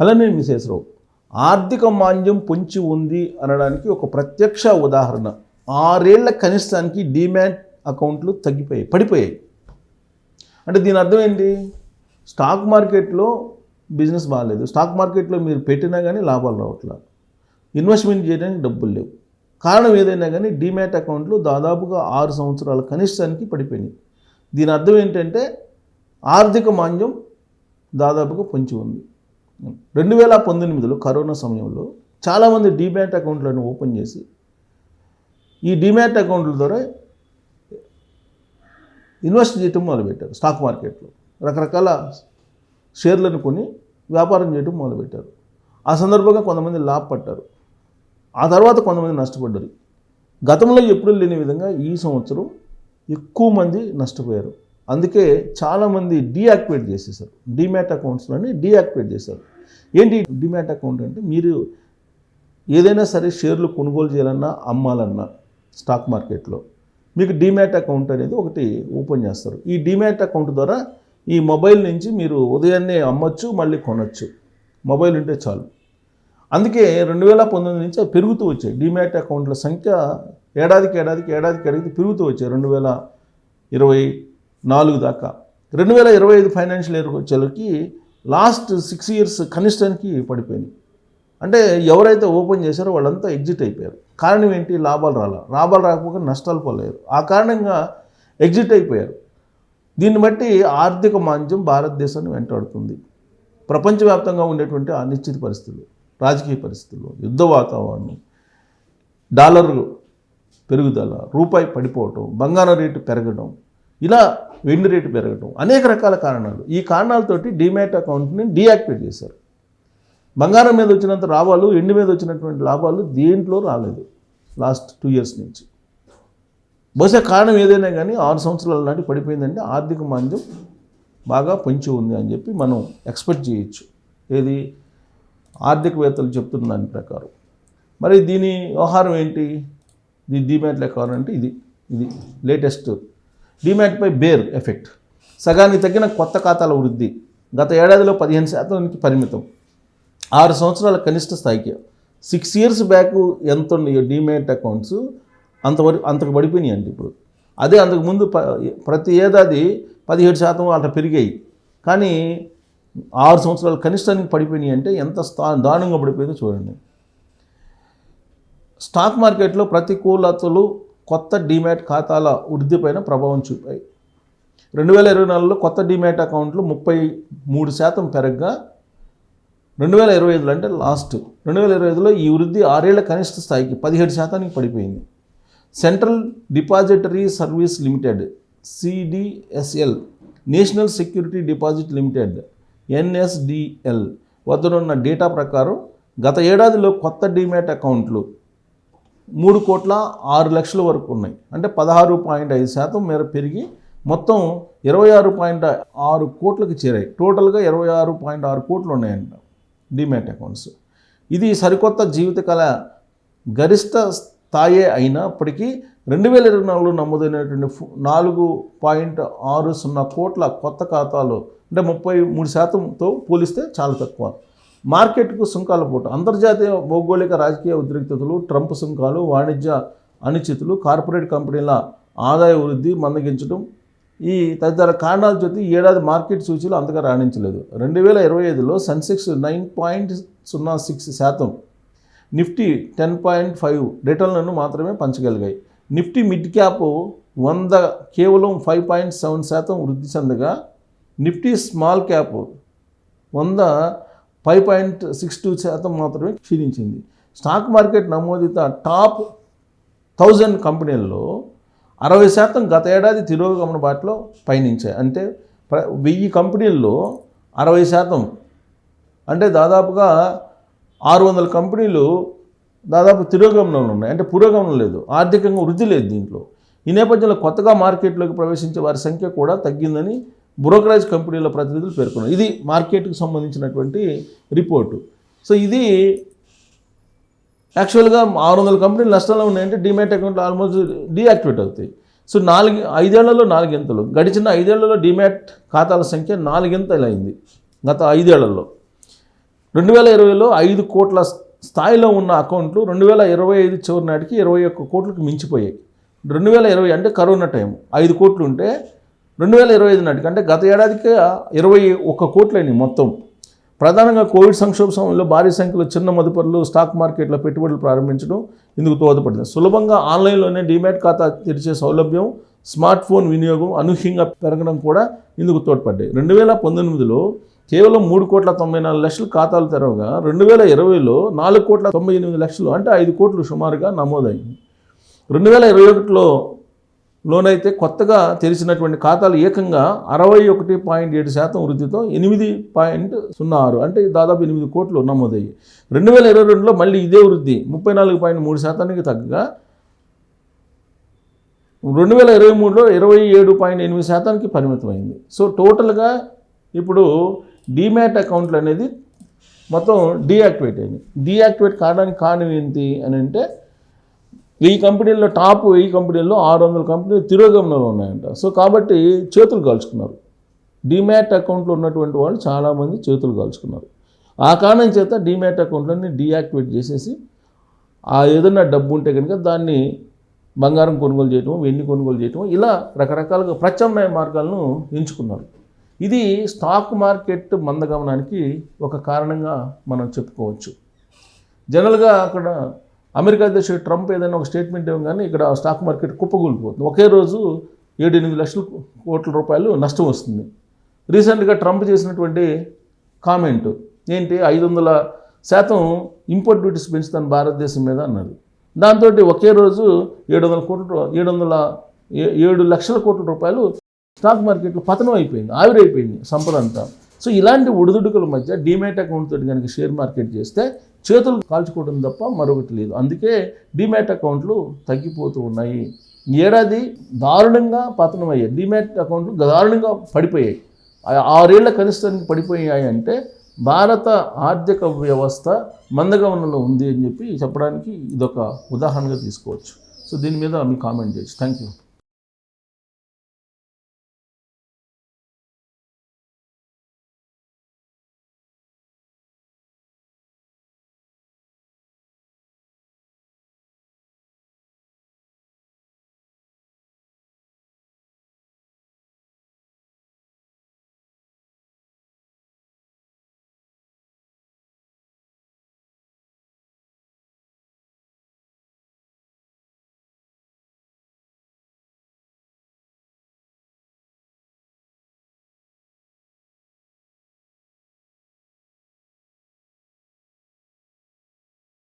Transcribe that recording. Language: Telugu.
అలానే మిసేసరావు ఆర్థిక మాంద్యం పొంచి ఉంది అనడానికి ఒక ప్రత్యక్ష ఉదాహరణ. 6 ఏళ్ల కనిష్టానికి డీమ్యాట్ అకౌంట్లు పడిపోయాయి. అంటే దీని అర్థం ఏంటి? స్టాక్ మార్కెట్లో బిజినెస్ బాగాలేదు, స్టాక్ మార్కెట్లో మీరు పెట్టినా కానీ లాభాలు రావట్లేదు, ఇన్వెస్ట్మెంట్ చేయడానికి డబ్బులు లేవు. కారణం ఏదైనా కానీ డీమ్యాట్ అకౌంట్లు దాదాపుగా 6 సంవత్సరాల కనిష్టానికి పడిపోయినాయి. దీని అర్థం ఏంటంటే ఆర్థిక మాంద్యం దాదాపుగా పొంచి ఉంది. 2019లో కరోనా సమయంలో చాలామంది డీమ్యాట్ అకౌంట్లను ఓపెన్ చేసి ఈ డీమ్యాట్ అకౌంట్ల ద్వారా ఇన్వెస్ట్ చేయటం మొదలుపెట్టారు. స్టాక్ మార్కెట్లో రకరకాల షేర్లను కొని వ్యాపారం చేయటం మొదలుపెట్టారు. ఆ సందర్భంగా కొంతమంది లాభపడ్డారు, ఆ తర్వాత కొంతమంది నష్టపడ్డారు. గతంలో ఎప్పుడూ లేని విధంగా ఈ సంవత్సరం ఎక్కువ మంది నష్టపోయారు. అందుకే చాలామంది డీయాక్టివేట్ చేసేసారు, డీమ్యాట్ అకౌంట్స్లోని డీయాక్టివేట్ చేశారు. ఏంటి డీమ్యాట్ అకౌంట్ అంటే, మీరు ఏదైనా సరే షేర్లు కొనుగోలు చేయాలన్నా అమ్మాలన్నా స్టాక్ మార్కెట్లో మీకు డీమ్యాట్ అకౌంట్ అనేది ఒకటి ఓపెన్ చేస్తారు. ఈ డీమ్యాట్ అకౌంట్ ద్వారా ఈ మొబైల్ నుంచి మీరు ఉదయాన్నే అమ్మచ్చు, మళ్ళీ కొనచ్చు, మొబైల్ ఉంటే చాలు. అందుకే 2019 నుంచి అవి పెరుగుతూ వచ్చాయి. డీమ్యాట్ అకౌంట్ల సంఖ్య ఏడాదికి పెరుగుతూ వచ్చాయి. 2024 దాకా 2025 ఫైనాన్షియల్ ఇయర్ వచ్చేసరికి లాస్ట్ 6 ఇయర్స్ కనిష్టానికి పడిపోయింది. అంటే ఎవరైతే ఓపెన్ చేశారో వాళ్ళంతా ఎగ్జిట్ అయిపోయారు. కారణం ఏంటి? లాభాలు రాకపోతే నష్టాలు పోలేరు. ఆ కారణంగా ఎగ్జిట్ అయిపోయారు. దీన్ని బట్టి ఆర్థిక మాంద్యం భారతదేశాన్ని వెంటాడుతుంది. ప్రపంచవ్యాప్తంగా ఉండేటువంటి అనిశ్చిత పరిస్థితులు, రాజకీయ పరిస్థితులు, యుద్ధ వాతావరణం, డాలర్ పెరుగుదల, రూపాయి పడిపోవటం, బంగారం రేటు పెరగడం, ఇలా వెండి రేటు పెరగడం, అనేక రకాల కారణాలు. ఈ కారణాలతోటి డీమ్యాట్ అకౌంట్ని డీయాక్టివేట్ చేశారు. బంగారం మీద వచ్చినంత లాభాలు, ఎండి మీద వచ్చినటువంటి లాభాలు దేంట్లో రాలేదు లాస్ట్ 2 ఇయర్స్ నుంచి. బహుశా కారణం ఏదైనా కానీ 6 సంవత్సరాల నాటి పడిపోయిందంటే ఆర్థిక మాంద్యం బాగా పొంచి ఉంది అని చెప్పి మనం ఎక్స్పెక్ట్ చేయొచ్చు. ఏది ఆర్థికవేత్తలు చెప్తున్న దాని ప్రకారం. మరి దీని వ్యవహారం ఏంటి? డీమ్యాట్ వ్యవహారం అంటే ఇది లేటెస్ట్. డీమ్యాట్పై bear effect. సగానికి తగ్గిన కొత్త ఖాతాల వృద్ధి. గత ఏడాదిలో 15% పరిమితం. 6 సంవత్సరాల కనిష్ట స్థాయికి. 6 ఇయర్స్ బ్యాక్ ఎంత ఉన్నాయో డీమ్యాట్ అకౌంట్స్ అంతకు పడిపోయినాయి అండి ఇప్పుడు. అదే అంతకుముందు ప్రతి ఏడాది 17% అట్లా పెరిగాయి. కానీ 6 సంవత్సరాల కనిష్టానికి పడిపోయినాయి అంటే ఎంత దారుణంగా పడిపోయిందో చూడండి. స్టాక్ మార్కెట్లో ప్రతికూలతలు కొత్త డీమ్యాట్ ఖాతాల వృద్ధిపైన ప్రభావం చూపాయి. 2024లో కొత్త డీమ్యాట్ అకౌంట్లు 33% పెరగగా 2025లో అంటే లాస్ట్ 2025లో ఈ వృద్ధి 6 ఏళ్ల కనిష్ట స్థాయికి 17%కి పడిపోయింది. Central depository service limited CDSL, national security deposit limited NSDL వద్దనున్న డేటా ప్రకారం గత ఏడాదిలో కొత్త డీమ్యాట్ అకౌంట్లు 3,06,00,000 వరకు ఉన్నాయి. అంటే 16.5% మేర పెరిగి మొత్తం 26.6 కోట్లకు చేరాయి. టోటల్గా 26.6 కోట్లు ఉన్నాయంట డీమ్యాట్ అకౌంట్స్. ఇది సరికొత్త జీవితకాల గరిష్ట స్థాయే అయినప్పటికీ 2024లో నమోదైనటువంటి 4.60 కోట్ల కొత్త ఖాతాలు అంటే 33%తో పోలిస్తే చాలా తక్కువ. మార్కెట్కు సుంకాల పూట. అంతర్జాతీయ భౌగోళిక రాజకీయ ఉద్రిక్తతలు, ట్రంప్ సుంకాలు, వాణిజ్య అనిశ్చితులు, కార్పొరేట్ కంపెనీల ఆదాయ వృద్ధి మందగించడం, ఈ తదితర కారణాల చేత ఈ ఏడాది మార్కెట్ సూచీలు అంతగా రాణించలేదు. 2025లో సెన్సెక్స్ 9.06%, నిఫ్టీ 10.5 రిటర్న్లను మాత్రమే పంచగలిగాయి. నిఫ్టీ మిడ్ క్యాప్ 100 కేవలం 5.7% వృద్ధి చెందగా నిఫ్టీ స్మాల్ క్యాప్ 100 5.62% మాత్రమే క్షీణించింది. స్టాక్ మార్కెట్ నమోదిత టాప్ 1000 కంపెనీల్లో 60% గత ఏడాది తిరోగమన బాటలో పయనించాయి. అంటే 1000 కంపెనీల్లో 60%, అంటే దాదాపుగా 600 కంపెనీలు దాదాపు తిరోగమనంలో ఉన్నాయి. అంటే పురోగమనం లేదు, ఆర్థికంగా వృద్ధి లేదు దీంట్లో. ఈ నేపథ్యంలో కొత్తగా మార్కెట్లోకి ప్రవేశించే వారి సంఖ్య కూడా తగ్గిందని బ్రోకరేజ్ కంపెనీల ప్రతినిధులు పేర్కొన్నారు. ఇది మార్కెట్కి సంబంధించినటువంటి రిపోర్టు. సో ఇది యాక్చువల్గా 600 కంపెనీలు నష్టంలో ఉన్నాయంటే డీమ్యాట్ అకౌంట్లు ఆల్మోస్ట్ డీయాక్టివేట్ అవుతాయి. సో 5 ఏళ్లలో 4 ఇంతలు. గడిచిన 5 ఏళ్లలో డీమ్యాట్ ఖాతాల సంఖ్య 4 ఇంతలు అయింది గత 5 ఏళ్లలో. 2020లో 5 కోట్ల స్థాయిలో ఉన్న అకౌంట్లు 2025 చివరి నాటికి 21 కోట్లకు మించిపోయాయి. 2020 అంటే కరోనా టైం 5 కోట్లు ఉంటే 2025 నాటికి అంటే గత ఏడాదికి 21 కోట్లైనవి మొత్తం. ప్రధానంగా కోవిడ్ సంక్షోభ సమయంలో భారీ సంఖ్యలో చిన్న మదుపరులు స్టాక్ మార్కెట్లో పెట్టుబడులు ప్రారంభించడం ఇందుకు దోహదపడింది. సులభంగా ఆన్లైన్లోనే డీమ్యాట్ ఖాతా తెరిచే సౌలభ్యం, స్మార్ట్ ఫోన్ వినియోగం అనూహ్యంగా పెరగడం కూడా ఇందుకు తోడ్పడ్డాయి. 2019లో కేవలం 3,94,00,000 ఖాతాలు తెరవగా 2020లో 4,98,00,000 అంటే 5 కోట్లు సుమారుగా నమోదైంది. 2021లోనైతే కొత్తగా తెరిచినటువంటి ఖాతాలు ఏకంగా 61.7% వృద్ధితో 8.06 అంటే దాదాపు 8 కోట్లు నమోదయ్యాయి. 2022లో మళ్ళీ ఇదే వృద్ధి 34.3%కి తగ్గగా 2023లో 27.8%కి పరిమితమైంది. సో టోటల్గా ఇప్పుడు డీమ్యాట్ అకౌంట్లు అనేది మొత్తం డీయాక్టివేట్ అయింది. డీయాక్టివేట్ కావడానికి కారణం ఏంటి అని అంటే 1000 కంపెనీల్లో టాప్ 1000 కంపెనీల్లో 600 కంపెనీలు తిరోగమనంలో ఉన్నాయంట. సో కాబట్టి చేతులు కాల్చుకున్నారు. డీమ్యాట్ అకౌంట్లో ఉన్నటువంటి వాళ్ళు చాలామంది చేతులు కాల్చుకున్నారు. ఆ కారణం చేత డీమ్యాట్ అకౌంట్లన్నీ డీయాక్టివేట్ చేసేసి ఆ ఏదైనా డబ్బు ఉంటే కనుక దాన్ని బంగారం కొనుగోలు చేయటం, వెండి కొనుగోలు చేయటం, ఇలా రకరకాలుగా ప్రత్యామ్నాయ మార్గాలను ఎంచుకున్నారు. ఇది స్టాక్ మార్కెట్ మందగమనానికి ఒక కారణంగా మనం చెప్పుకోవచ్చు. జనరల్గా అక్కడ అమెరికా అధ్యక్షుడు ట్రంప్ ఏదైనా ఒక స్టేట్మెంట్ ఇవ్వగానే ఇక్కడ స్టాక్ మార్కెట్ కుప్పకూలిపోతుంది. ఒకే రోజు 7-8 లక్షల కోట్ల రూపాయలు నష్టం వస్తుంది. రీసెంట్గా ట్రంప్ చేసినటువంటి కామెంట్ ఏంటి, 500% ఇంపోర్ట్ డ్యూటీస్ పెంచుతాను భారతదేశం మీద అన్నారు. దాంతో ఒకే రోజు 7 లక్షల కోట్ల రూపాయలు స్టాక్ మార్కెట్లో పతనం అయిపోయింది, ఆవిరైపోయింది సంపద అంతా. సో ఇలాంటి ఒడిదుడుకుల మధ్య డీమ్యాట్ అకౌంట్ తోటి కనుక షేర్ మార్కెట్ చేస్తే చేతులు కాల్చుకోవడం తప్ప మరొకటి లేదు. అందుకే డీమ్యాట్ అకౌంట్లు తగ్గిపోతూ ఉన్నాయి. ఈ ఏడాది దారుణంగా పతనం అయ్యాయి, డీమ్యాట్ అకౌంట్లు దారుణంగా పడిపోయాయి. 6 ఏళ్ల కనిష్టానికి పడిపోయాయి అంటే భారత ఆర్థిక వ్యవస్థ మందగమనంలో ఉంది అని చెప్పి చెప్పడానికి ఇదొక ఉదాహరణగా తీసుకోవచ్చు. సో దీని మీద మీ కామెంట్ చేయొచ్చు. Thank you.